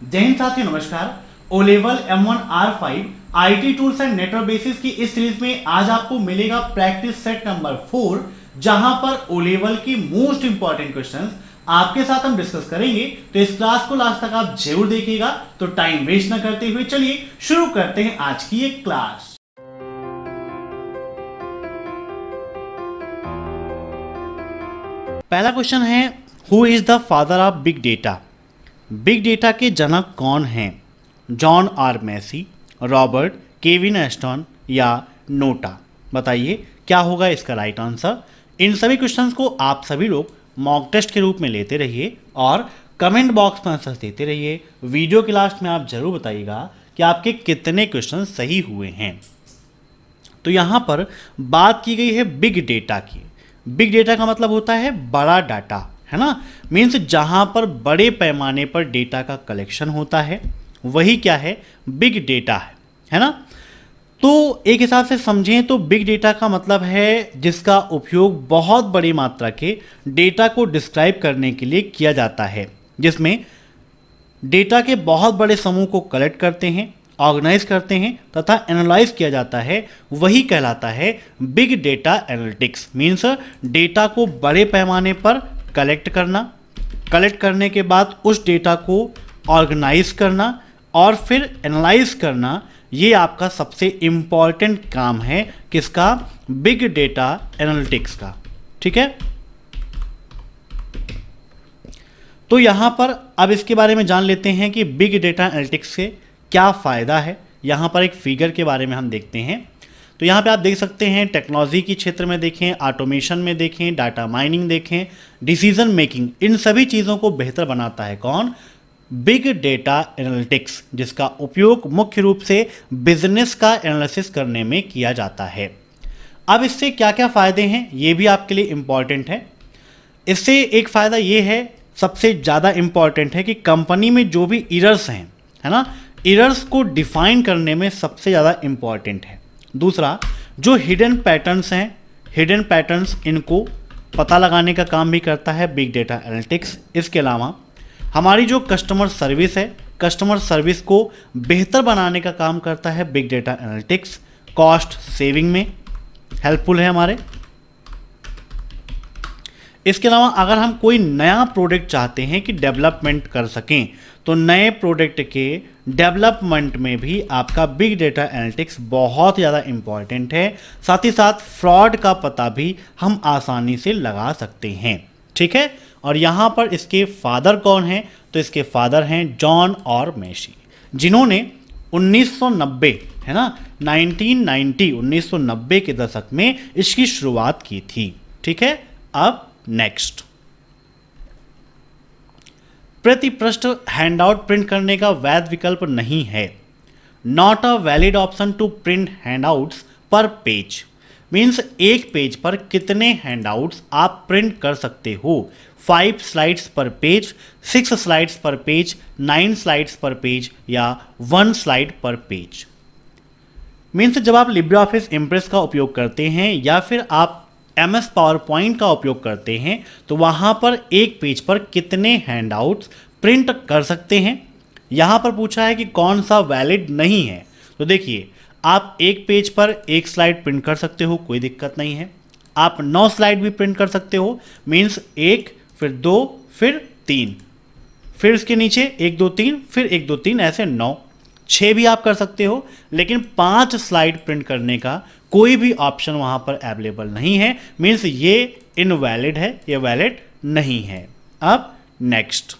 जय हिंद साथियों, नमस्कार। O level M1 R5 IT tools and network basis की इस सीरीज में आज आपको मिलेगा प्रैक्टिस सेट नंबर 4, जहां पर ओ लेवल की मोस्ट इंपॉर्टेंट क्वेश्चंस आपके साथ हम डिस्कस करेंगे। तो इस क्लास को लास्ट तक आप जरूर देखिएगा। तो टाइम वेस्ट ना करते हुए चलिए शुरू करते हैं आज की ये क्लास। पहला क्वेश्चन है, who is the father of big data? Big data के जनक कौन हैं? John R Massey, Robert Kevin Aston या नोटा? बताइए क्या होगा इसका राइट आंसर। इन सभी क्वेश्चंस को आप सभी लोग मॉक टेस्ट के रूप में लेते रहिए और कमेंट बॉक्स में आंसर देते रहिए। वीडियो के लास्ट में आप जरूर बताइएगा कि आपके कितने क्वेश्चन सही हुए हैं। तो यहाँ पर बात की गई है बिग डेटा की। बिग डेटा का मतलब होता है बड़ा डाटा, है ना। मीन्स जहां पर बड़े पैमाने पर डेटा का कलेक्शन होता है वही क्या है, बिग डेटा है ना। तो एक हिसाब से समझें तो बिग डेटा का मतलब है जिसका उपयोग बहुत बड़ी मात्रा के डेटा को डिस्क्राइब करने के लिए किया जाता है, जिसमें डेटा के बहुत बड़े समूह को कलेक्ट करते हैं, ऑर्गेनाइज करते हैं तथा एनालाइज किया जाता है, वही कहलाता है big data analytics. Means data को बड़े पैमाने पर कलेक्ट करना, कलेक्ट करने के बाद उस डेटा को ऑर्गेनाइज करना और फिर एनालाइज करना, ये आपका सबसे इम्पॉर्टेंट काम है किसका, बिग डेटा एनालिटिक्स का। ठीक है, तो यहां पर अब इसके बारे में जान लेते हैं कि बिग डेटा एनालिटिक्स से क्या फ़ायदा है। यहां पर एक फिगर के बारे में हम देखते हैं। तो यहाँ पे आप देख सकते हैं टेक्नोलॉजी के क्षेत्र में देखें, ऑटोमेशन में देखें, डाटा माइनिंग देखें, डिसीजन मेकिंग, इन सभी चीज़ों को बेहतर बनाता है कौन, बिग डेटा एनालिटिक्स, जिसका उपयोग मुख्य रूप से बिजनेस का एनालिसिस करने में किया जाता है। अब इससे क्या क्या फ़ायदे हैं ये भी आपके लिए इम्पॉर्टेंट है। इससे एक फ़ायदा ये है, सबसे ज़्यादा इम्पॉर्टेंट है कि कंपनी में जो भी एरर्स हैं, है ना, एरर्स को डिफाइन करने में सबसे ज़्यादा इम्पॉर्टेंट है। दूसरा, जो हिडन पैटर्न्स हैं, हिडन पैटर्न्स, इनको पता लगाने का काम भी करता है बिग डेटा एनालिटिक्स। इसके अलावा हमारी जो कस्टमर सर्विस है, कस्टमर सर्विस को बेहतर बनाने का काम करता है big data analytics. Cost saving में हेल्पफुल है हमारे। इसके अलावा अगर हम कोई नया प्रोडक्ट चाहते हैं कि डेवलपमेंट कर सकें, तो नए प्रोडक्ट के डेवलपमेंट में भी आपका बिग डेटा एनालिटिक्स बहुत ज़्यादा इम्पॉर्टेंट है। साथ ही साथ फ्रॉड का पता भी हम आसानी से लगा सकते हैं। ठीक है, और यहाँ पर इसके फादर कौन हैं, तो इसके फादर हैं जॉन और मैसी, जिन्होंने 1990, है ना, 1990 के दशक में इसकी शुरुआत की थी। ठीक है, अब नेक्स्ट, प्रति पृष्ठ हैंडआउट प्रिंट करने का वैध विकल्प नहीं है। Not a valid option to print handouts पर पेज। मीन्स एक पेज पर कितने हैंडआउट्स आप प्रिंट कर सकते हो, 5 स्लाइड्स पर पेज, 6 स्लाइड्स पर पेज, 9 स्लाइड्स पर पेज या 1 स्लाइड पर पेज। मीन्स जब आप लिब्रे ऑफिस इम्प्रेस का उपयोग करते हैं या फिर आप MS पावर पॉइंट का उपयोग करते हैं, तो वहाँ पर एक पेज पर कितने हैंडआउट्स प्रिंट कर सकते हैं। यहाँ पर पूछा है कि कौन सा वैलिड नहीं है। तो देखिए, आप एक पेज पर एक स्लाइड प्रिंट कर सकते हो, कोई दिक्कत नहीं है। आप 9 स्लाइड भी प्रिंट कर सकते हो। मीन्स 1 फिर 2 फिर 3, फिर इसके नीचे 1 2 3 फिर 1 2 3, ऐसे 9, 6 भी आप कर सकते हो। लेकिन 5 स्लाइड प्रिंट करने का कोई भी ऑप्शन वहाँ पर अवेलेबल नहीं है। मीन्स ये इनवैलिड है, ये वैलिड नहीं है। अब नेक्स्ट,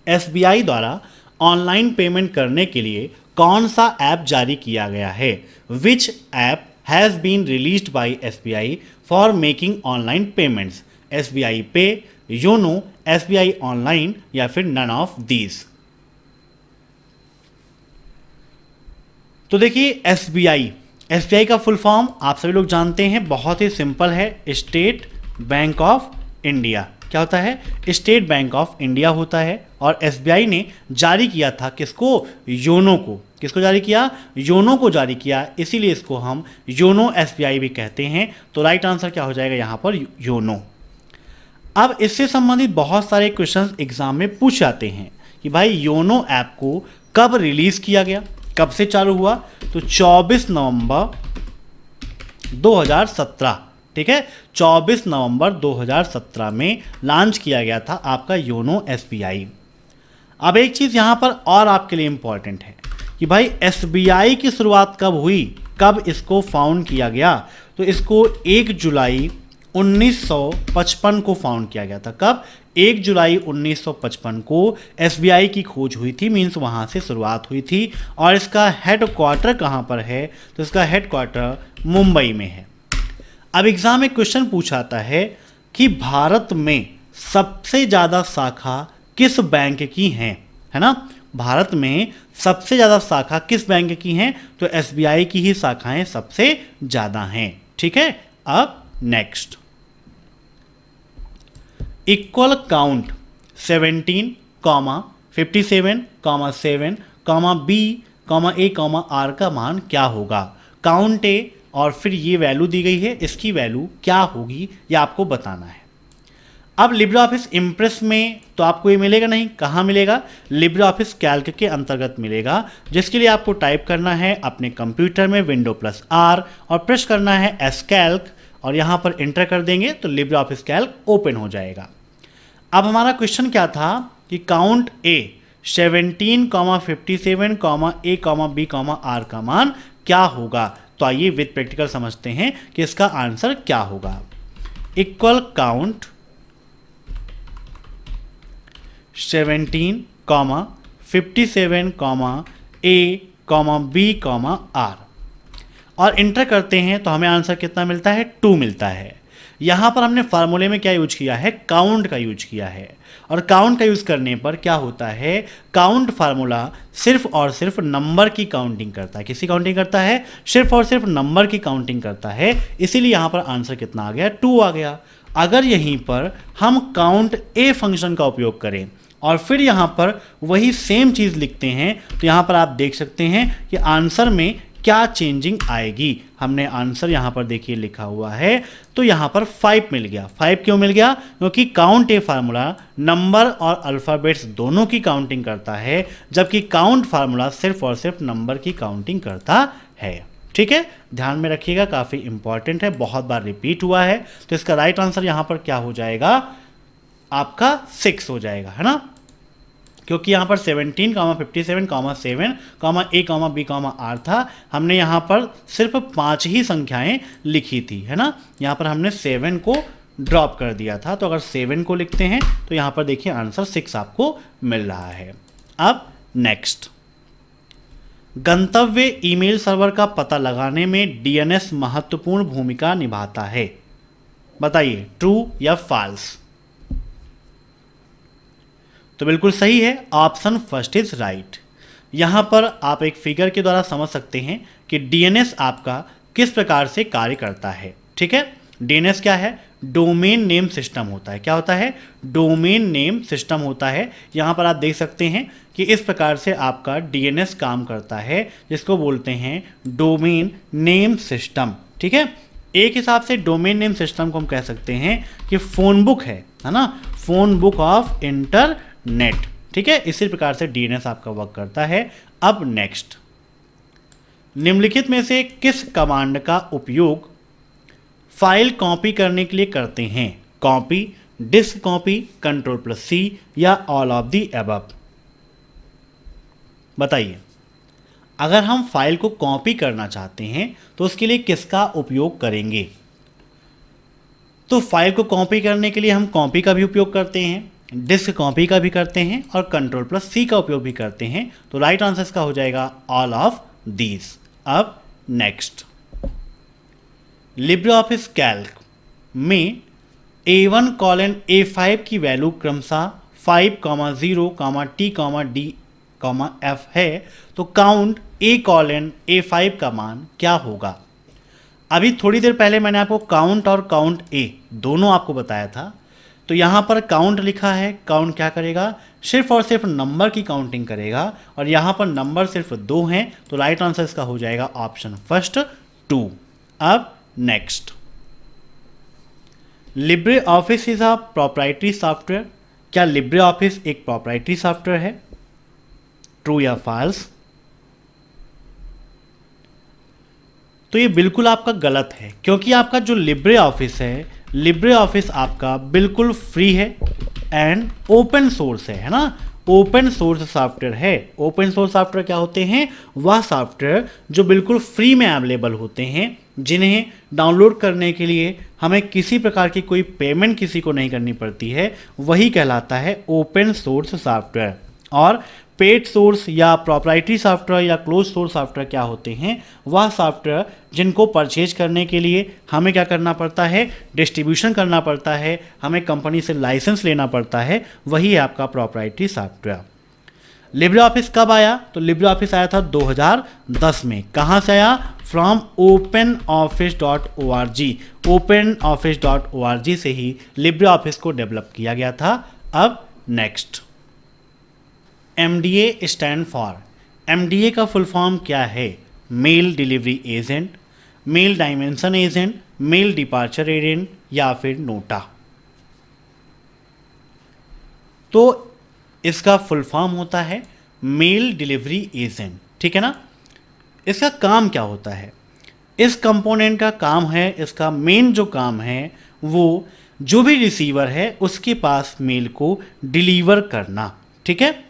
SBI द्वारा ऑनलाइन पेमेंट करने के लिए कौन सा ऐप जारी किया गया है? Which app has been released by SBI for making online payments? SBI pay, YONO, SBI online या फिर नन ऑफ दीज? तो देखिए, SBI का फुल फॉर्म आप सभी लोग जानते हैं, बहुत ही सिंपल है, स्टेट बैंक ऑफ इंडिया। क्या होता है? स्टेट बैंक ऑफ इंडिया होता है। और SBI ने जारी किया था किसको? योनो को। किसको जारी किया? योनो को जारी किया, इसीलिए इसको हम योनो SBI भी कहते हैं। तो राइट आंसर क्या हो जाएगा यहाँ पर? योनो। अब इससे संबंधित बहुत सारे क्वेश्चंस एग्जाम में पूछ जाते हैं कि भाई योनो ऐप को कब रिलीज़ किया गया, कब से चालू हुआ, तो 24 नवंबर 2017, ठीक है, 24 नवंबर 2017 में लॉन्च किया गया था आपका योनो SBI। अब एक चीज़ यहाँ पर और आपके लिए इम्पॉर्टेंट है कि भाई SBI की शुरुआत कब हुई, कब इसको फाउंड किया गया, तो इसको 1 जुलाई 1955 को फाउंड किया गया था। कब? 1 जुलाई 1955 को SBI की खोज हुई थी, मीन्स वहाँ से शुरुआत हुई थी। और इसका हेडक्वार्टर कहाँ पर है, तो इसका हेडक्वार्टर मुंबई में है। अब एग्जाम में क्वेश्चन पूछाता है कि भारत में सबसे ज़्यादा शाखा किस बैंक की हैं, है ना, भारत में सबसे ज़्यादा शाखा किस बैंक की हैं, तो SBI की ही शाखाएं सबसे ज़्यादा हैं, ठीक है। अब next, equal count 17, 57, 7, B, A, R का मान क्या होगा। काउंट ए और फिर ये वैल्यू दी गई है, इसकी वैल्यू क्या होगी ये आपको बताना है। अब लिब्रे ऑफिस इम्प्रेस में तो आपको ये मिलेगा नहीं, कहाँ मिलेगा, लिब्रे ऑफिस कैल्क के अंतर्गत मिलेगा, जिसके लिए आपको टाइप करना है अपने कंप्यूटर में Windows+R और प्रेस करना है एसकैल्क और यहाँ पर इंटर कर देंगे तो लिब्रे ऑफिस कैल्क ओपन हो जाएगा। अब हमारा क्वेश्चन क्या था कि count A 17, 57, A, B, R का मान क्या होगा। तो आइए विद प्रैक्टिकल समझते हैं कि इसका आंसर क्या होगा। Equal count 17, 57, A, B, R और इंटर करते हैं तो हमें आंसर कितना मिलता है, 2 मिलता है। यहाँ पर हमने फार्मूले में क्या यूज किया है, काउंट का यूज किया है। और काउंट का यूज करने पर क्या होता है, काउंट फार्मूला सिर्फ और सिर्फ नंबर की काउंटिंग करता है। किसकी काउंटिंग करता है, सिर्फ और सिर्फ नंबर की काउंटिंग करता है, इसीलिए यहाँ पर आंसर कितना आ गया, 2 आ गया। अगर यहीं पर हम काउंट ए फंक्शन का उपयोग करें और फिर यहाँ पर वही सेम चीज़ लिखते हैं तो यहाँ पर आप देख सकते हैं कि आंसर में क्या चेंजिंग आएगी। हमने आंसर यहाँ पर देखिए लिखा हुआ है तो यहाँ पर 5 मिल गया। 5 क्यों मिल गया, क्योंकि काउंट ए फार्मूला नंबर और अल्फ़ाबेट्स दोनों की काउंटिंग करता है, जबकि काउंट फार्मूला सिर्फ और सिर्फ नंबर की काउंटिंग करता है। ठीक है, ध्यान में रखिएगा, काफ़ी इंपॉर्टेंट है, बहुत बार रिपीट हुआ है। तो इसका राइट आंसर यहाँ पर क्या हो जाएगा, आपका 6 हो जाएगा, है ना, क्योंकि यहाँ पर 17, 57, 7, A, B, R था। हमने यहाँ पर सिर्फ 5 ही संख्याएं लिखी थी, है ना, यहाँ पर हमने 7 को ड्रॉप कर दिया था। तो अगर 7 को लिखते हैं तो यहाँ पर देखिए आंसर 6 आपको मिल रहा है। अब नेक्स्ट, गंतव्य ईमेल सर्वर का पता लगाने में DNS महत्वपूर्ण भूमिका निभाता है। बताइए ट्रू या फॉल्स। तो बिल्कुल सही है, ऑप्शन फर्स्ट इज राइट। यहाँ पर आप एक फिगर के द्वारा समझ सकते हैं कि DNS आपका किस प्रकार से कार्य करता है। ठीक है, DNS क्या है, डोमेन नेम सिस्टम होता है। क्या होता है, डोमेन नेम सिस्टम होता है। यहाँ पर आप देख सकते हैं कि इस प्रकार से आपका DNS काम करता है, जिसको बोलते हैं डोमेन नेम सिस्टम। ठीक है, एक हिसाब से डोमेन नेम सिस्टम को हम कह सकते हैं कि फोन बुक है ना, फोन बुक ऑफ इंटरनेट। ठीक है, इसी प्रकार से DNS आपका वर्क करता है। अब नेक्स्ट, निम्नलिखित में से किस कमांड का उपयोग फाइल कॉपी करने के लिए करते हैं। कॉपी, डिस्क कॉपी, Ctrl+C या ऑल ऑफ दी अबव। बताइए, अगर हम फाइल को कॉपी करना चाहते हैं तो उसके लिए किसका उपयोग करेंगे। तो फाइल को कॉपी करने के लिए हम कॉपी का भी उपयोग करते हैं, डिस्क कॉपी का भी करते हैं और Ctrl+C का उपयोग भी करते हैं। तो राइट आंसर इसका हो जाएगा ऑल ऑफ दीज। अब नेक्स्ट, लिब्रे ऑफिस कैल्क में A1 A5 की वैल्यू क्रमशः 5, 0, T, D, F है। तो काउंट A:A5 का मान क्या होगा। अभी थोड़ी देर पहले मैंने आपको काउंट और काउंट ए दोनों आपको बताया था। तो यहाँ पर काउंट लिखा है, काउंट क्या करेगा, सिर्फ और सिर्फ नंबर की काउंटिंग करेगा और यहाँ पर नंबर सिर्फ 2 हैं। तो राइट आंसर इसका हो जाएगा ऑप्शन फर्स्ट 2। अब next, Libre office is a proprietary software. क्या लिब्रे ऑफिस एक प्रोप्राइटरी सॉफ्टवेयर है। ट्रू या फॉल्स? तो ये बिल्कुल आपका गलत है, क्योंकि आपका जो लिब्रे ऑफिस है, लिब्रे ऑफिस आपका बिल्कुल फ्री है एंड ओपन सोर्स है ना। ओपन सोर्स सॉफ्टवेयर है। ओपन सोर्स सॉफ्टवेयर क्या होते हैं? वह सॉफ्टवेयर जो बिल्कुल फ्री में अवेलेबल होते हैं, जिन्हें डाउनलोड करने के लिए हमें किसी प्रकार की कोई पेमेंट किसी को नहीं करनी पड़ती है, वही कहलाता है ओपन सोर्स सॉफ्टवेयर। और पेड सोर्स या प्रोप्राइटरी सॉफ्टवेयर या क्लोज सोर्स सॉफ्टवेयर क्या होते हैं? वह सॉफ्टवेयर जिनको परचेज करने के लिए हमें क्या करना पड़ता है? डिस्ट्रीब्यूशन करना पड़ता है, हमें कंपनी से लाइसेंस लेना पड़ता है, वही है आपका प्रोप्राइटरी सॉफ्टवेयर। लिब्रे ऑफिस कब आया? तो लिब्रे ऑफिस आया था 2010 में। कहाँ से आया? From openoffice.org। openoffice.org से ही लिब्रे ऑफिस को डेवलप किया गया था। अब next, MDA stand for. MDA का फुल फॉर्म क्या है? Mail delivery agent, mail dimension agent, mail departure agent या फिर नोटा। तो इसका फुल फॉर्म होता है मेल डिलीवरी एजेंट, ठीक है ना। इसका काम क्या होता है? इस कंपोनेंट का काम है, इसका मेन जो काम है वो जो भी रिसीवर है उसके पास मेल को डिलीवर करना, ठीक है।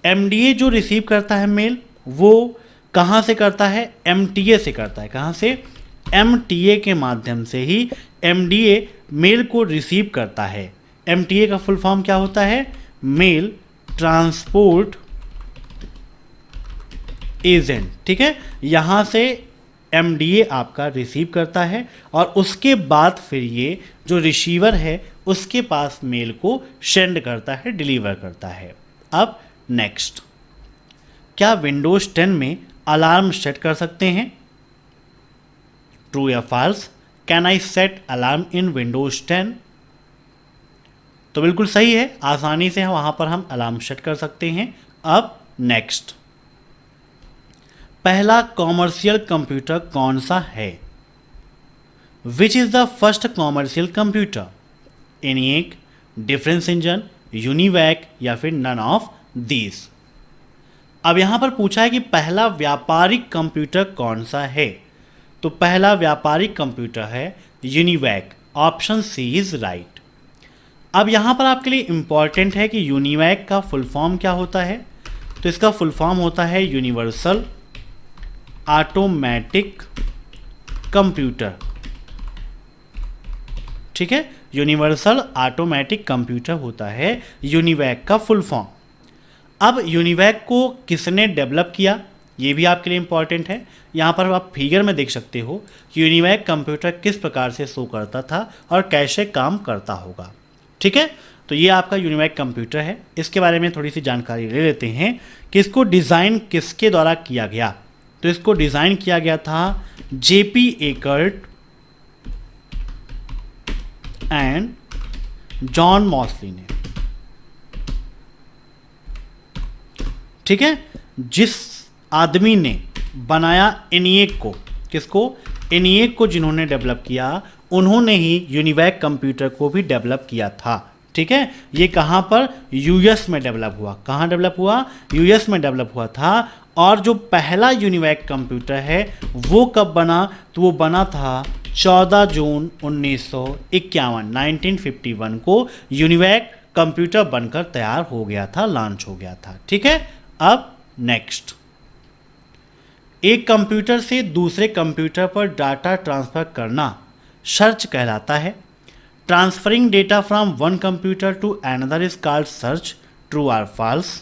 MDA जो रिसीव करता है मेल, वो कहाँ से करता है? MTA से करता है। कहाँ से? MTA के माध्यम से ही MDA मेल को रिसीव करता है। MTA का फुल फॉर्म क्या होता है? मेल ट्रांसपोर्ट एजेंट, ठीक है। यहाँ से MDA आपका रिसीव करता है और उसके बाद फिर ये जो रिसीवर है उसके पास मेल को सेंड करता है, डिलीवर करता है। अब नेक्स्ट, क्या विंडोज 10 में अलार्म सेट कर सकते हैं? ट्रू या false? Can I set alarm in Windows 10? तो बिल्कुल सही है, आसानी से वहां पर हम अलार्म सेट कर सकते हैं। अब नेक्स्ट, पहला कॉमर्शियल कंप्यूटर कौन सा है? Which is the first commercial computer? ENIAC, difference engine, UNIVAC या फिर नन ऑफ दीज। अब यहां पर पूछा है कि पहला व्यापारिक कंप्यूटर कौन सा है, तो पहला व्यापारिक कंप्यूटर है UNIVAC. Option C is right. अब यहां पर आपके लिए इंपॉर्टेंट है कि यूनिवैक का फुल फॉर्म क्या होता है? तो इसका फुल फॉर्म होता है यूनिवर्सल ऑटोमेटिक कंप्यूटर, ठीक है। यूनिवर्सल ऑटोमेटिक कंप्यूटर होता है यूनिवैक का फुल फॉर्म। अब यूनिवैक को किसने डेवलप किया, ये भी आपके लिए इंपॉर्टेंट है। यहाँ पर आप फिगर में देख सकते हो कि यूनिवैक कंप्यूटर किस प्रकार से शो करता था और कैसे काम करता होगा, ठीक है। तो ये आपका यूनिवैक कंप्यूटर है। इसके बारे में थोड़ी सी जानकारी ले लेते हैं कि इसको डिज़ाइन किसके द्वारा किया गया। तो इसको डिज़ाइन किया गया था JP एकर्ट एंड जॉन मॉसली ने, ठीक है। जिस आदमी ने बनाया ENIAC को, किसको? ENIAC को जिन्होंने डेवलप किया, उन्होंने ही यूनिवैक कंप्यूटर को भी डेवलप किया था, ठीक है। ये कहाँ पर? US में डेवलप हुआ। कहाँ डेवलप हुआ? US में डेवलप हुआ था। और जो पहला यूनिवैक कंप्यूटर है वो कब बना? तो वो बना था 14 जून 1951, 1951 को यूनिवैक कंप्यूटर बनकर तैयार हो गया था, लॉन्च हो गया था, ठीक है। अब नेक्स्ट, एक कंप्यूटर से दूसरे कंप्यूटर पर डाटा ट्रांसफर करना सर्च कहलाता है। Transferring data from one computer to another is called search. True और फॉल्स?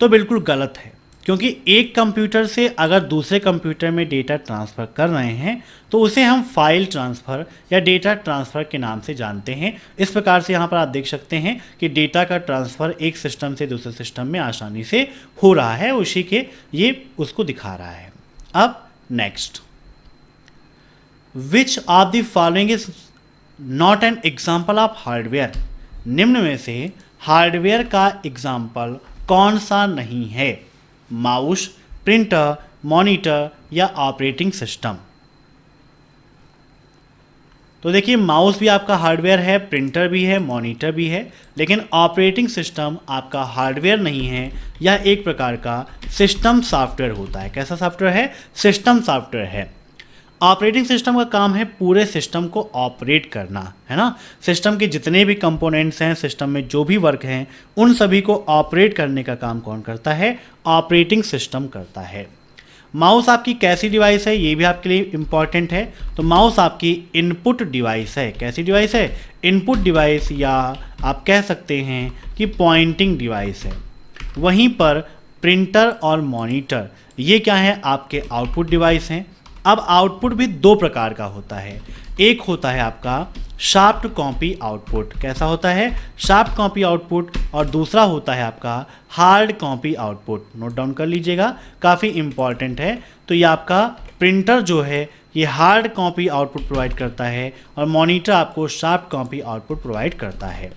तो बिल्कुल गलत है, क्योंकि एक कंप्यूटर से अगर दूसरे कंप्यूटर में डेटा ट्रांसफ़र कर रहे हैं तो उसे हम फाइल ट्रांसफ़र या डेटा ट्रांसफ़र के नाम से जानते हैं। इस प्रकार से यहाँ पर आप देख सकते हैं कि डेटा का ट्रांसफ़र एक सिस्टम से दूसरे सिस्टम में आसानी से हो रहा है, उसी के ये उसको दिखा रहा है। अब next, which of the following is not an example of hardware? निम्न में से हार्डवेयर का एग्जाम्पल कौन सा नहीं है? माउस, प्रिंटर, मॉनिटर या ऑपरेटिंग सिस्टम? तो देखिए माउस भी आपका हार्डवेयर है, प्रिंटर भी है, मॉनिटर भी है, लेकिन ऑपरेटिंग सिस्टम आपका हार्डवेयर नहीं है, यह एक प्रकार का सिस्टम सॉफ्टवेयर होता है। कैसा सॉफ्टवेयर है? सिस्टम सॉफ्टवेयर है। ऑपरेटिंग सिस्टम का काम है पूरे सिस्टम को ऑपरेट करना, है ना। सिस्टम के जितने भी कंपोनेंट्स हैं, सिस्टम में जो भी वर्क हैं, उन सभी को ऑपरेट करने का काम कौन करता है? ऑपरेटिंग सिस्टम करता है। माउस आपकी कैसी डिवाइस है, ये भी आपके लिए इम्पॉर्टेंट है। तो माउस आपकी इनपुट डिवाइस है। कैसी डिवाइस है? इनपुट डिवाइस, या आप कह सकते हैं कि पॉइंटिंग डिवाइस है। वहीं पर प्रिंटर और मॉनिटर ये क्या है? आपके आउटपुट डिवाइस हैं। अब आउटपुट भी दो प्रकार का होता है। एक होता है आपका शार्प कॉपी आउटपुट। कैसा होता है? Sharp copy output. और दूसरा होता है आपका hard copy output. Note down कर लीजिएगा, काफ़ी इंपॉर्टेंट है। तो ये आपका प्रिंटर जो है ये हार्ड कॉपी आउटपुट प्रोवाइड करता है और मॉनिटर आपको शार्प कॉपी आउटपुट प्रोवाइड करता है।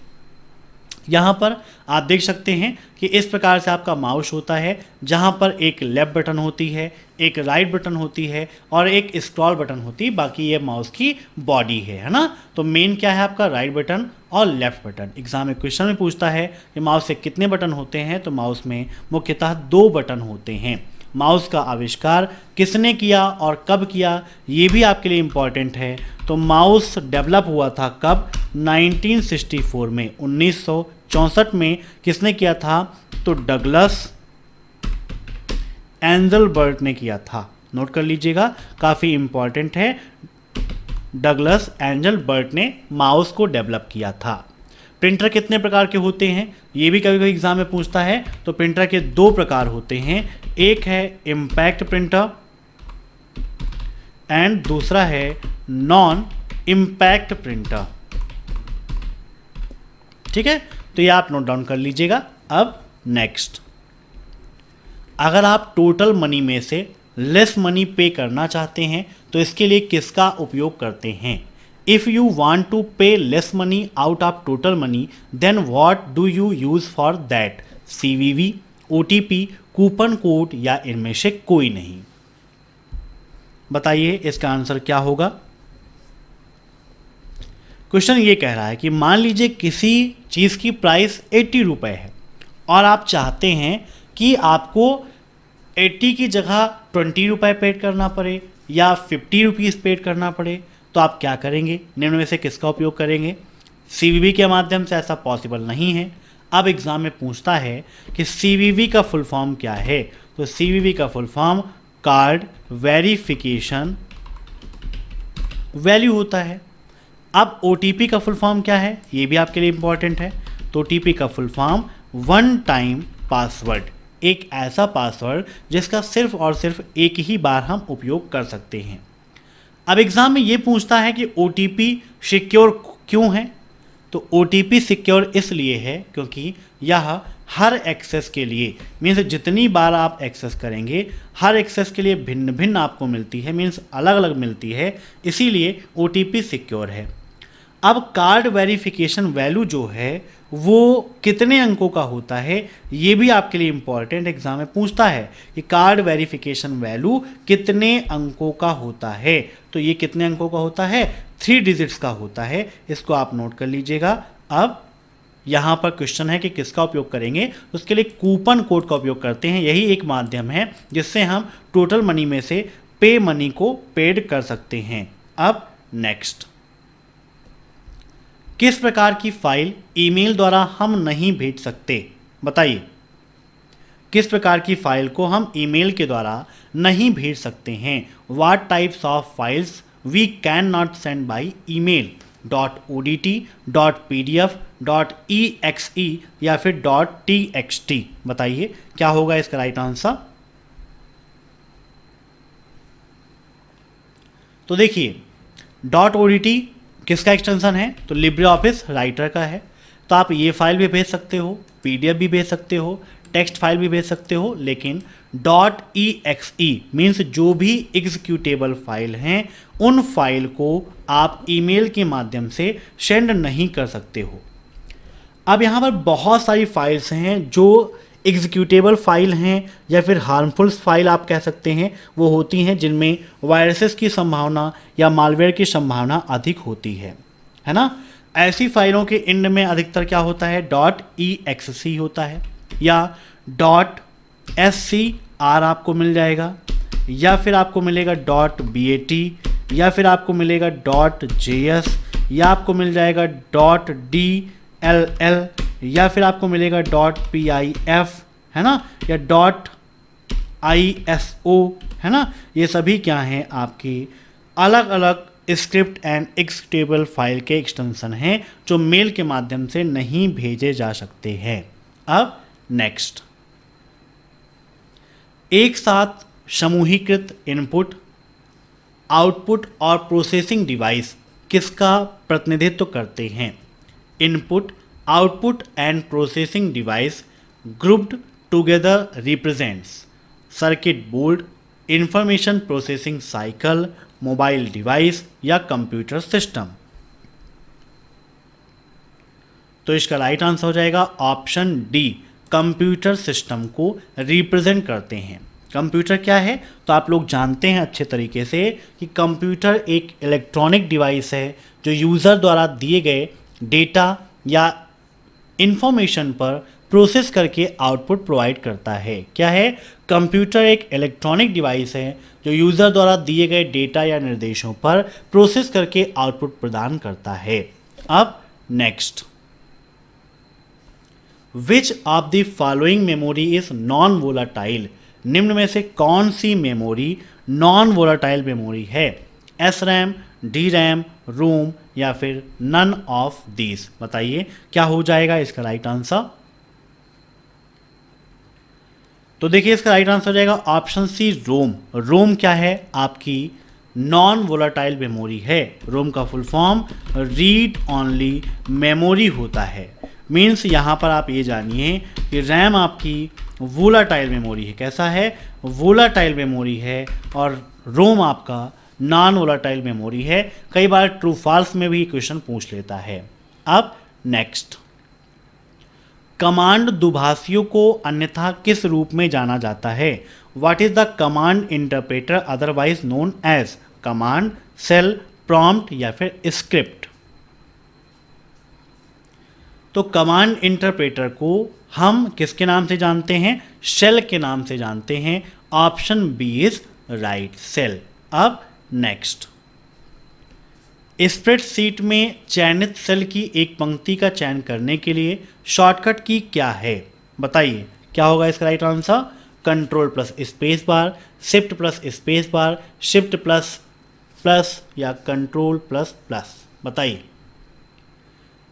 यहाँ पर आप देख सकते हैं कि इस प्रकार से आपका माउस होता है, जहाँ पर एक लेफ्ट बटन होती है, एक राइट बटन होती है और एक स्क्रॉल बटन होती है। बाकी ये माउस की बॉडी है ना। तो मेन क्या है आपका? राइट बटन और लेफ्ट बटन। एग्जाम में क्वेश्चन में पूछता है कि माउस से कितने बटन होते हैं, तो माउस में मुख्यतः 2 बटन होते हैं। माउस का आविष्कार किसने किया और कब किया, ये भी आपके लिए इम्पॉर्टेंट है। तो माउस डेवलप हुआ था कब? 1964 में, 1964 में किसने किया था? तो डगलस एंजलबर्ट ने किया था। नोट कर लीजिएगा, काफ़ी इम्पॉर्टेंट है। डगलस एंजलबर्ट ने माउस को डेवलप किया था। प्रिंटर कितने प्रकार के होते हैं, ये भी कभी कभी एग्जाम में पूछता है। तो प्रिंटर के 2 प्रकार होते हैं। एक है इम्पैक्ट प्रिंटर एंड दूसरा है नॉन इम्पैक्ट प्रिंटर। ठीक है, तो ये आप नोट डाउन कर लीजिएगा। अब नेक्स्ट, अगर आप टोटल मनी में से लेस मनी पे करना चाहते हैं तो इसके लिए किसका उपयोग करते हैं? If you want to pay less money out of total money then what do you use for that? CVV, OTP, coupon code या इनमें से कोई नहीं? बताइए इसका आंसर क्या होगा। क्वेश्चन ये कह रहा है कि मान लीजिए किसी चीज़ की प्राइस 80 रुपये है और आप चाहते हैं कि आपको 80 की जगह 20 रुपये पेड करना पड़े या 50 रुपीज़ पेड करना पड़े, तो आप क्या करेंगे? निम्न में से किसका उपयोग करेंगे? CVV के माध्यम से ऐसा पॉसिबल नहीं है। अब एग्ज़ाम में पूछता है कि CVV का फुल फॉर्म क्या है? तो CVV का full form card verification value होता है। अब OTP का फुल फॉर्म क्या है, ये भी आपके लिए इंपॉर्टेंट है। तो OTP का full form one time password, एक ऐसा पासवर्ड जिसका सिर्फ और सिर्फ एक ही बार हम उपयोग कर सकते हैं। अब एग्ज़ाम में ये पूछता है कि OTP सिक्योर क्यों है? तो OTP सिक्योर इसलिए है क्योंकि यह हर एक्सेस के लिए, मीन्स जितनी बार आप एक्सेस करेंगे हर एक्सेस के लिए भिन्न भिन्न आपको मिलती है, मीन्स अलग अलग मिलती है, इसीलिए OTP सिक्योर है। अब कार्ड वेरिफिकेशन वैल्यू जो है वो कितने अंकों का होता है, ये भी आपके लिए इम्पॉर्टेंट एग्जाम में पूछता है कि कार्ड वेरिफिकेशन वैल्यू कितने अंकों का होता है। तो ये कितने अंकों का होता है? 3 डिजिट्स का होता है। इसको आप नोट कर लीजिएगा। अब यहाँ पर क्वेश्चन है कि किसका उपयोग करेंगे, उसके लिए कूपन कोड का उपयोग करते हैं। यही एक माध्यम है जिससे हम टोटल मनी में से पे मनी को पेड कर सकते हैं। अब नेक्स्ट, किस प्रकार की फाइल ईमेल द्वारा हम नहीं भेज सकते? बताइए, किस प्रकार की फाइल को हम ईमेल के द्वारा नहीं भेज सकते हैं? What types of files we can not send by email? .odt, .pdf, .exe या फिर .txt? बताइए क्या होगा इसका राइट आंसर। तो देखिए .odt किसका एक्सटेंशन है? तो लिब्रे ऑफिस राइटर का है। तो आप ये फाइल भी भेज सकते हो, PDF भी भेज सकते हो, टेक्स्ट फाइल भी भेज सकते हो, लेकिन .exe मीन्स जो भी एग्जीक्यूटेबल फाइल हैं उन फाइल को आप ईमेल के माध्यम से सेंड नहीं कर सकते हो। अब यहाँ पर बहुत सारी फाइल्स हैं जो एग्जीक्यूटेबल फाइल हैं या फिर हार्मफुल फाइल आप कह सकते हैं, वो होती हैं जिनमें वायरसेस की संभावना या मालवेयर की संभावना अधिक होती है ना। ऐसी फाइलों के एंड में अधिकतर क्या होता है, .exe होता है या .scr आपको मिल जाएगा, या फिर आपको मिलेगा .bat, या फिर आपको मिलेगा .js, या आपको मिल जाएगा .dll, या फिर आपको मिलेगा .pif है ना, या .iso है ना। ये सभी क्या हैं, आपकी अलग अलग स्क्रिप्ट एंड एक्जीक्यूटेबल फाइल के एक्सटेंशन हैं जो मेल के माध्यम से नहीं भेजे जा सकते हैं। अब नेक्स्ट, एक साथ समूहीकृत इनपुट, आउटपुट और प्रोसेसिंग डिवाइस किसका प्रतिनिधित्व करते हैं? Input, output and processing device grouped together represents circuit board, information processing cycle, mobile device या कंप्यूटर सिस्टम। तो इसका राइट आंसर हो जाएगा ऑप्शन डी, कंप्यूटर सिस्टम को रिप्रेजेंट करते हैं। कंप्यूटर क्या है, तो आप लोग जानते हैं अच्छे तरीके से कि कंप्यूटर एक इलेक्ट्रॉनिक डिवाइस है जो यूज़र द्वारा दिए गए डेटा या इंफॉर्मेशन पर प्रोसेस करके आउटपुट प्रोवाइड करता है। क्या है, कंप्यूटर एक इलेक्ट्रॉनिक डिवाइस है जो यूज़र द्वारा दिए गए डेटा या निर्देशों पर प्रोसेस करके आउटपुट प्रदान करता है। अब next, which of the following memory is non volatile? निम्न में से कौन सी मेमोरी नॉन वोलाटाइल मेमोरी है? SRAM, DRAM, रोम या फिर नन ऑफ दीज? बताइए क्या हो जाएगा इसका राइट आंसर। तो देखिए इसका राइट आंसर हो जाएगा ऑप्शन सी, रोम। रोम क्या है, आपकी नॉन वोलाटाइल मेमोरी है। रोम का full form read only memory होता है। मीन्स यहाँ पर आप ये जानिए कि रैम आपकी वोलाटाइल मेमोरी है। कैसा है, वोलाटाइल मेमोरी है, और रोम आपका नॉन वोलाटाइल मेमोरी है। कई बार ट्रू फॉल्स में भी क्वेश्चन पूछ लेता है। अब नेक्स्ट, कमांड दुभाषियों को अन्यथा किस रूप में जाना जाता है? What is the command interpreter otherwise known as? Command, shell, prompt या फिर स्क्रिप्ट? तो कमांड इंटरप्रेटर को हम किसके नाम से जानते हैं? शेल के नाम से जानते हैं। Option B is right, shell. अब नेक्स्ट, स्प्रेडशीट में चयनित सेल की एक पंक्ति का चयन करने के लिए शॉर्टकट की क्या है? बताइए क्या होगा इसका right answer. Control plus space bar, shift plus space bar, shift plus plus या कंट्रोल प्लस प्लस? बताइए।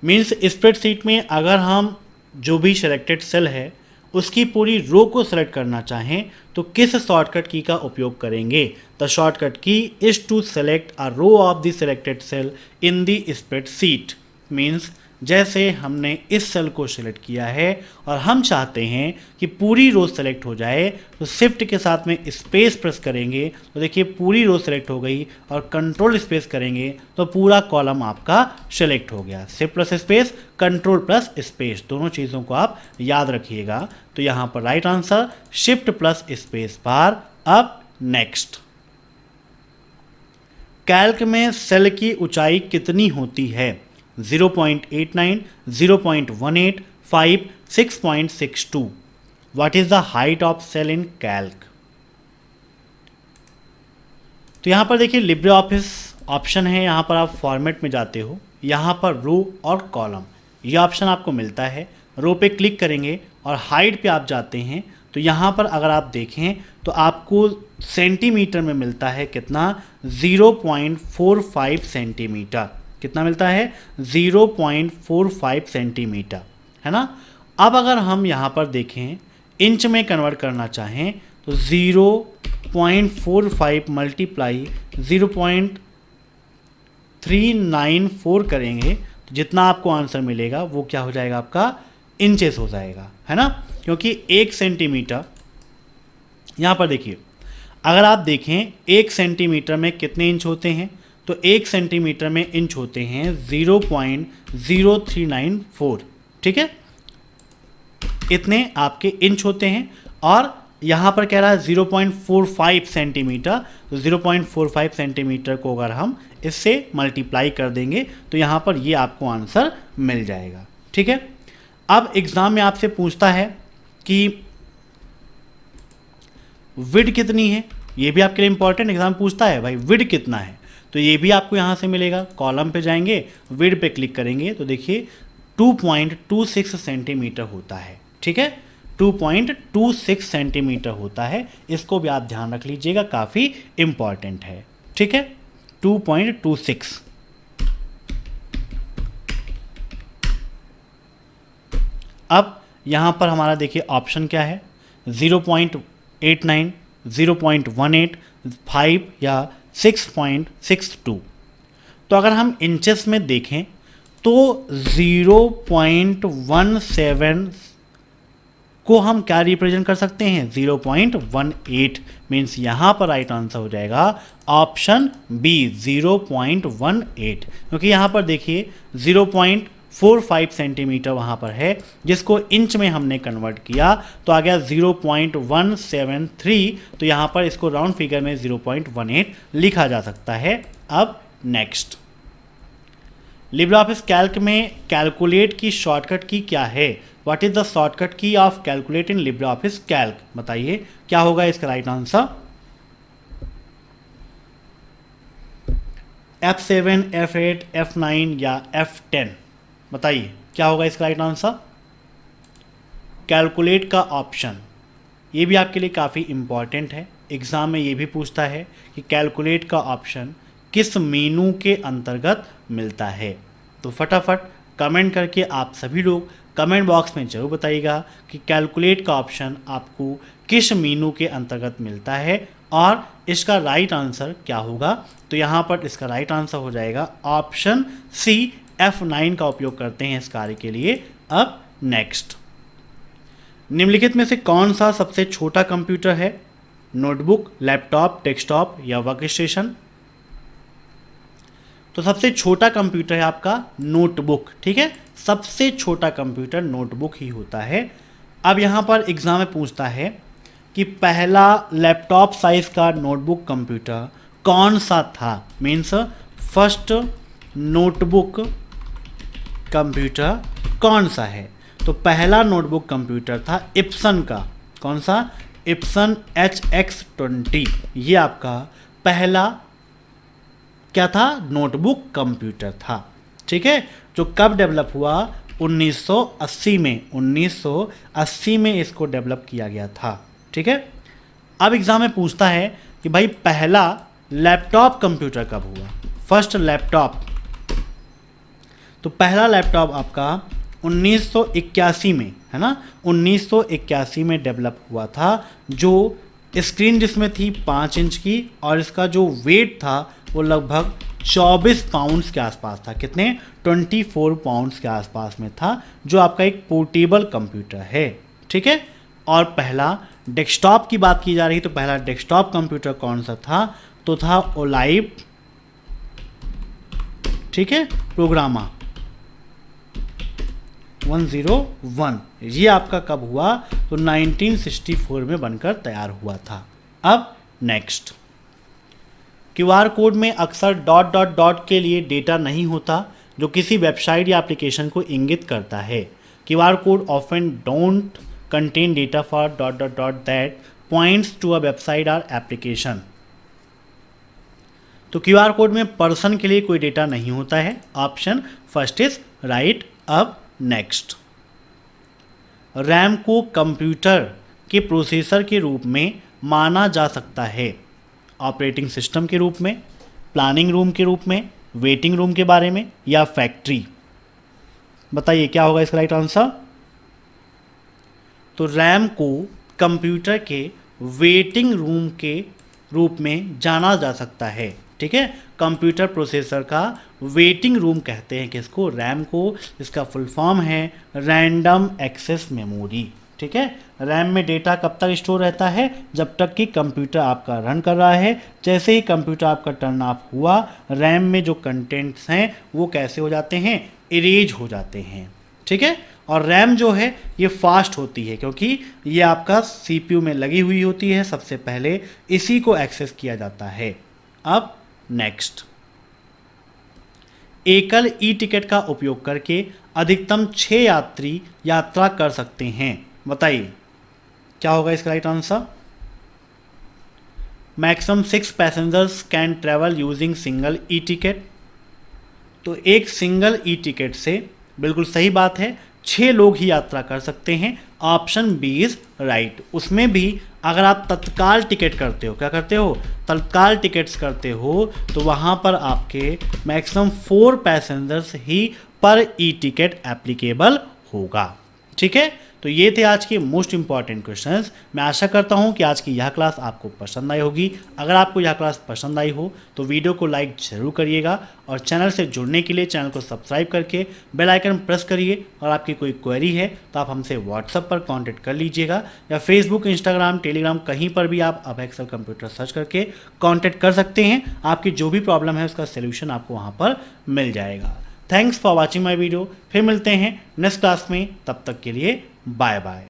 मीन्स स्प्रेडशीट में अगर हम जो भी सिलेक्टेड सेल है उसकी पूरी रो को सेलेक्ट करना चाहें तो किस शॉर्टकट की का उपयोग करेंगे? The shortcut key is to select a row of the selected cell in the spreadsheet. Means जैसे हमने इस सेल को सिलेक्ट किया है और हम चाहते हैं कि पूरी रो सेलेक्ट हो जाए, तो शिफ्ट के साथ में स्पेस प्रेस करेंगे तो देखिए पूरी रो सेलेक्ट हो गई, और कंट्रोल स्पेस करेंगे तो पूरा कॉलम आपका सेलेक्ट हो गया। Shift plus space, control plus space, दोनों चीज़ों को आप याद रखिएगा। तो यहाँ पर right answer shift plus space bar. अब नेक्स्ट, कैल्क में सेल की ऊंचाई कितनी होती है? 0.89, 0.18, 5, 6.62। What is the height of cell in calc? तो यहाँ पर देखिए लिब्रे ऑफिस ऑप्शन है, यहाँ पर आप फॉर्मेट में जाते हो, यहाँ पर रो और कॉलम ये ऑप्शन आपको मिलता है। रो पे क्लिक करेंगे और हाइट पे आप जाते हैं तो यहाँ पर अगर आप देखें तो आपको सेंटीमीटर में मिलता है कितना? 0.45 सेंटीमीटर। कितना मिलता है? 0.45 सेंटीमीटर, है ना। अब अगर हम यहाँ पर देखें इंच में कन्वर्ट करना चाहें तो 0.45 मल्टीप्लाई 0.394 करेंगे तो जितना आपको आंसर मिलेगा वो क्या हो जाएगा? आपका इंचेस हो जाएगा, है ना। क्योंकि 1 सेंटीमीटर, यहाँ पर देखिए अगर आप देखें 1 सेंटीमीटर में कितने इंच होते हैं, तो 1 सेंटीमीटर में इंच होते हैं 0.0394। ठीक है, इतने आपके इंच होते हैं। और यहाँ पर कह रहा है 0.45 सेंटीमीटर, तो 0.45 सेंटीमीटर को अगर हम इससे मल्टीप्लाई कर देंगे तो यहाँ पर ये आपको आंसर मिल जाएगा। ठीक है, अब एग्ज़ाम में आपसे पूछता है कि विड्थ कितनी है, ये भी आपके लिए इंपॉर्टेंट, एग्जाम पूछता है भाई विड्थ कितना है, तो ये भी आपको यहाँ से मिलेगा। कॉलम पे जाएंगे, विड्थ पे क्लिक करेंगे तो देखिए 2.26 सेंटीमीटर होता है। ठीक है, 2.26 सेंटीमीटर होता है, इसको भी आप ध्यान रख लीजिएगा, काफ़ी इंपॉर्टेंट है। ठीक है, 2.26। अब यहाँ पर हमारा देखिए ऑप्शन क्या है, 0.89, 0.18, 5 या 6.62। तो अगर हम इंचेस में देखें तो 0.17 को हम क्या रिप्रेजेंट कर सकते हैं, 0.18, मीन्स यहाँ पर राइट आंसर हो जाएगा ऑप्शन बी 0.18, क्योंकि यहाँ पर देखिए 0.45 सेंटीमीटर वहाँ पर है, जिसको इंच में हमने कन्वर्ट किया तो आ गया 0.173, तो यहाँ पर इसको राउंड फिगर में 0.18 लिखा जा सकता है। अब नेक्स्ट, लिब्रियोफिस कैल्क में कैलकुलेट की शॉर्टकट की क्या है, व्हाट इज द शॉर्टकट की of calculate in LibreOffice Calc, बताइए क्या होगा इसका right answer. F7, F8, F9 या F10, बताइए क्या होगा इसका राइट आंसर। कैलकुलेट का ऑप्शन, ये भी आपके लिए काफ़ी इंपॉर्टेंट है, एग्ज़ाम में ये भी पूछता है कि कैलकुलेट का ऑप्शन किस मेनू के अंतर्गत मिलता है। तो फटाफट कमेंट करके आप सभी लोग कमेंट बॉक्स में ज़रूर बताइएगा कि कैलकुलेट का ऑप्शन आपको किस मेनू के अंतर्गत मिलता है और इसका राइट आंसर क्या होगा। तो यहाँ पर इसका राइट आंसर हो जाएगा ऑप्शन सी, F9 का उपयोग करते हैं इस कार्य के लिए। अब नेक्स्ट, निम्नलिखित में से कौन सा सबसे छोटा कंप्यूटर है, नोटबुक, लैपटॉप, डेस्कटॉप या वर्क स्टेशन। तो सबसे छोटा कंप्यूटर है आपका नोटबुक। ठीक है, सबसे छोटा कंप्यूटर नोटबुक ही होता है। अब यहाँ पर एग्जाम में पूछता है कि पहला लैपटॉप साइज का नोटबुक कंप्यूटर कौन सा था, मीन्स फर्स्ट नोटबुक कंप्यूटर कौन सा है। तो पहला नोटबुक कंप्यूटर था इप्सन का, कौन सा, इप्सन HX20, ये आपका पहला क्या था, नोटबुक कंप्यूटर था। ठीक है, जो कब डेवलप हुआ, 1980 में, 1980 में इसको डेवलप किया गया था। ठीक है, अब एग्जाम में पूछता है कि भाई पहला लैपटॉप कंप्यूटर कब हुआ, फर्स्ट लैपटॉप। तो पहला लैपटॉप आपका 1981 में है ना, 1981 में डेवलप हुआ था, जो स्क्रीन जिसमें थी 5 इंच की और इसका जो वेट था वो लगभग 24 पाउंड्स के आसपास था। कितने, 24 पाउंड्स के आसपास में था, जो आपका एक पोर्टेबल कंप्यूटर है। ठीक है, और पहला डेस्कटॉप की बात की जा रही, तो पहला डेस्कटॉप कंप्यूटर कौन सा था, तो था ओलाइव, ठीक है, प्रोग्रामा 101। ये आपका कब हुआ, तो 1964 में बनकर तैयार हुआ था। अब नेक्स्ट, QR कोड में अक्सर डॉट डॉट डॉट के लिए डेटा नहीं होता जो किसी वेबसाइट या एप्लीकेशन को इंगित करता है। QR code often don't contain data for dot dot dot that points to a website और एप्लीकेशन। तो QR कोड में पर्सन के लिए कोई डेटा नहीं होता है, ऑप्शन फर्स्ट इज राइट। अब नेक्स्ट, रैम को कंप्यूटर के प्रोसेसर के रूप में माना जा सकता है, ऑपरेटिंग सिस्टम के रूप में, प्लानिंग रूम के रूप में, वेटिंग रूम के बारे में या फैक्ट्री, बताइए क्या होगा इसका राइट आंसर। तो रैम को कंप्यूटर के वेटिंग रूम के रूप में जाना जा सकता है। ठीक है, कंप्यूटर प्रोसेसर का वेटिंग रूम कहते हैं किसको, रैम को, इसका फुल फॉर्म है रैंडम एक्सेस मेमोरी। ठीक है, रैम में डेटा कब तक स्टोर रहता है, जब तक कि कंप्यूटर आपका रन कर रहा है। जैसे ही कंप्यूटर आपका टर्न ऑफ हुआ, रैम में जो कंटेंट्स हैं वो कैसे हो जाते हैं, इरेज हो जाते हैं। ठीक है, और रैम जो है ये फास्ट होती है क्योंकि ये आपका सीपीयू में लगी हुई होती है, सबसे पहले इसी को एक्सेस किया जाता है। अब नेक्स्ट, एकल ई टिकट का उपयोग करके अधिकतम 6 यात्री यात्रा कर सकते हैं। बताइए क्या होगा इसका right answer. Maximum 6 passengers can travel using single e ticket. तो एक सिंगल ई टिकट से बिल्कुल सही बात है, 6 लोग ही यात्रा कर सकते हैं। Option B is right. उसमें भी अगर आप तत्काल टिकट करते हो, क्या करते हो, तत्काल टिकट्स करते हो, तो वहाँ पर आपके मैक्सिमम 4 पैसेंजर्स ही पर ई टिकट एप्लीकेबल होगा। ठीक है, तो ये थे आज के मोस्ट इंपॉर्टेंट क्वेश्चंस। मैं आशा करता हूँ कि आज की यह क्लास आपको पसंद आई होगी। अगर आपको यह क्लास पसंद आई हो तो वीडियो को लाइक ज़रूर करिएगा और चैनल से जुड़ने के लिए चैनल को सब्सक्राइब करके बेल आइकन प्रेस करिए। और आपकी कोई क्वेरी है तो आप हमसे व्हाट्सएप पर कॉन्टैक्ट कर लीजिएगा या फेसबुक, इंस्टाग्राम, टेलीग्राम कहीं पर भी आप अब एक्सेल कंप्यूटर सर्च करके कॉन्टैक्ट कर सकते हैं। आपकी जो भी प्रॉब्लम है उसका सोल्यूशन आपको वहाँ पर मिल जाएगा। Thanks for watching my video. फिर मिलते हैं नेक्स्ट क्लास में, तब तक के लिए बाय बाय।